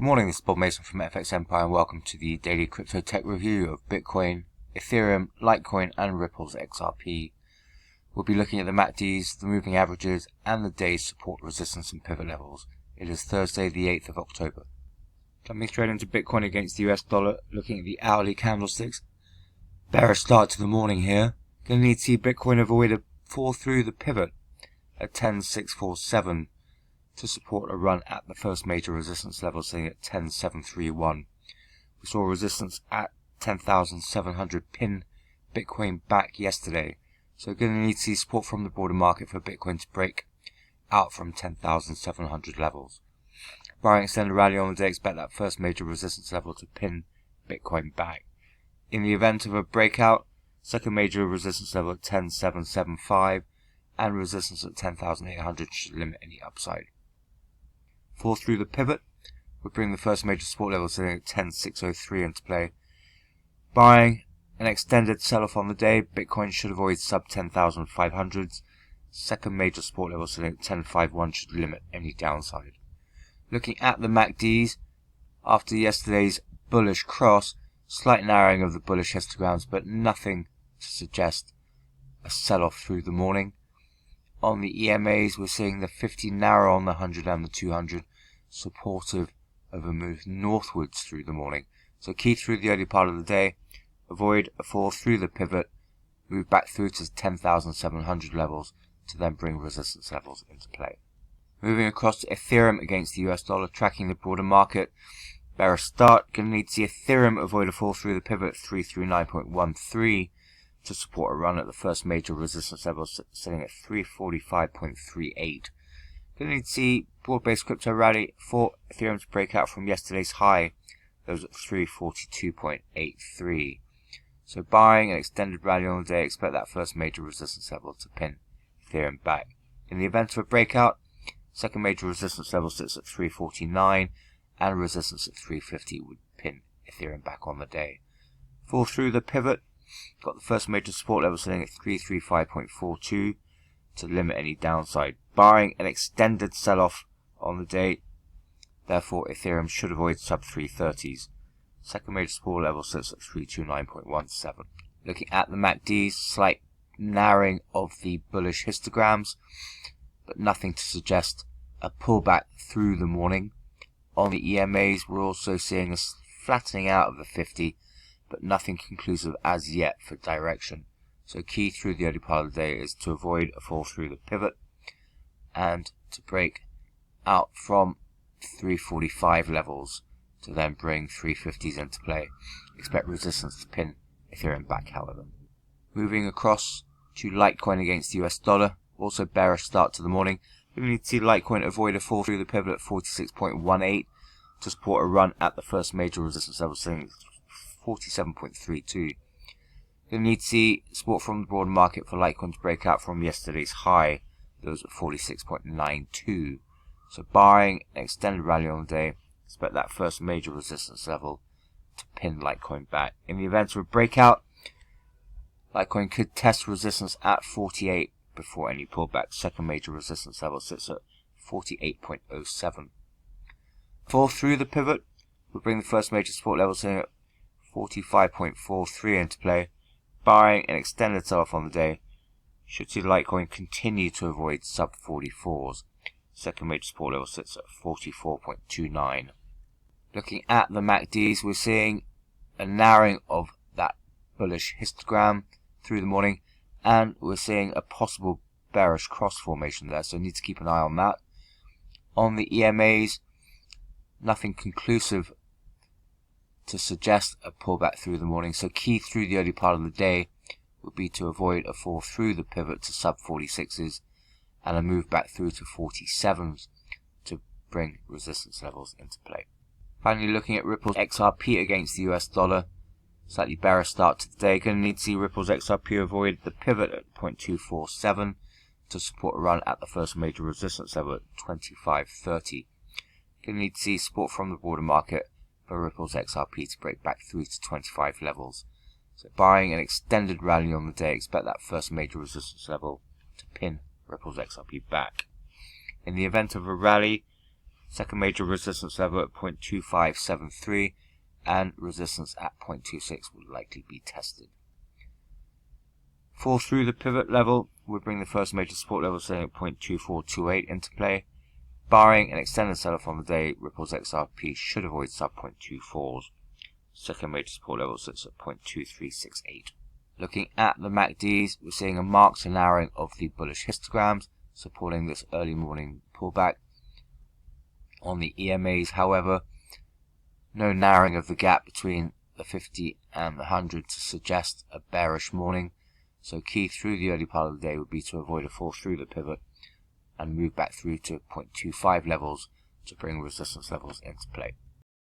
Good morning, this is Bob Mason from FX Empire and welcome to the daily crypto tech review of Bitcoin, Ethereum, Litecoin and Ripple's XRP. We'll be looking at the MACDs, the moving averages and the day's support, resistance and pivot levels. It is Thursday the 8th of October. Jumping straight into Bitcoin against the US dollar, looking at the hourly candlesticks. Bearish start to the morning here. Going to need to see Bitcoin avoid a fall through the pivot at 10,647. to support a run at the first major resistance level, sitting at 10,731. We saw resistance at 10,700 pin Bitcoin back yesterday, so we're going to need to see support from the broader market for Bitcoin to break out from 10,700 levels. Barring extended rally on the day, expect that first major resistance level to pin Bitcoin back. In the event of a breakout, second major resistance level at 10,775 and resistance at 10,800 should limit any upside. Fall through the pivot would bring the first major support level sitting at 10,603 into play. Barring an extended sell-off on the day, Bitcoin should avoid sub 10,500s. Second major support level sitting at 10,501 should limit any downside. Looking at the MACDs, after yesterday's bullish cross, slight narrowing of the bullish histograms, but nothing to suggest a sell-off through the morning. On the EMAs, we're seeing the 50 narrow on the 100 and the 200, supportive of a move northwards through the morning. So key through the early part of the day, avoid a fall through the pivot, move back through to 10,700 levels to then bring resistance levels into play. Moving across to Ethereum against the US dollar, tracking the broader market. Bearish start, going to need to see Ethereum avoid a fall through the pivot at 339.13. to support a run at the first major resistance level sitting at 345.38. Going to need to see broad-based crypto rally for Ethereum to break out from yesterday's high. That was at 342.83. So barring an extended rally on the day, expect that first major resistance level to pin Ethereum back. In the event of a breakout, second major resistance level sits at 349 and resistance at 350 would pin Ethereum back on the day. Fall through the pivot. Got the first major support level sitting at 335.42 to limit any downside. Barring an extended sell-off on the day, therefore Ethereum should avoid sub 330s. Second major support level sits at 329.17. Looking at the MACDs, slight narrowing of the bullish histograms, but nothing to suggest a pullback through the morning. On the EMAs, we're also seeing a flattening out of the 50, but nothing conclusive as yet for direction. So key through the early part of the day is to avoid a fall through the pivot and to break out from 345 levels to then bring 350s into play. Expect resistance to pin Ethereum back, however. Moving across to Litecoin against the US dollar, also bearish start to the morning. We need to see Litecoin avoid a fall through the pivot at 46.18 to support a run at the first major resistance level sitting 47.32. You'll need to see support from the broader market for Litecoin to break out from yesterday's high. That was at 46.92. So barring an extended rally on the day, expect that first major resistance level to pin Litecoin back. In the event of a breakout, Litecoin could test resistance at 48 before any pullback. Second major resistance level sits at 48.07. Fall through the pivot will bring the first major support level sitting at 45.43 into play. Barring an extended sell-off on the day, should see Litecoin continue to avoid sub 44s. Second major support level sits at 44.29. Looking at the MACDs, we're seeing a narrowing of that bullish histogram through the morning, and we're seeing a possible bearish cross formation there, so need to keep an eye on that. On the EMAs, nothing conclusive to suggest a pullback through the morning, so key through the early part of the day would be to avoid a fall through the pivot to sub 46s and a move back through to 47s to bring resistance levels into play. Finally, looking at Ripple's XRP against the US dollar, slightly bearish start to the day. Going to need to see Ripple's XRP avoid the pivot at 0.247 to support a run at the first major resistance level at 25.30. Going to need to see support from the broader market for Ripple's XRP to break back through to 25 levels. So barring an extended rally on the day, expect that first major resistance level to pin Ripple's XRP back. In the event of a rally, Second major resistance level at 0.2573, and resistance at 0.26 will likely be tested. Fall through the pivot level would bring the first major support level sitting at 0.2428 into play. Barring an extended sell-off on the day, Ripple's XRP should avoid sub 0.24s. Second major support level sits at 0.2368. Looking at the MACDs, we're seeing a marked narrowing of the bullish histograms, supporting this early morning pullback. On the EMAs, however, no narrowing of the gap between the 50 and the 100 to suggest a bearish morning. So key through the early part of the day would be to avoid a fall through the pivot and move back through to 0.25 levels to bring resistance levels into play.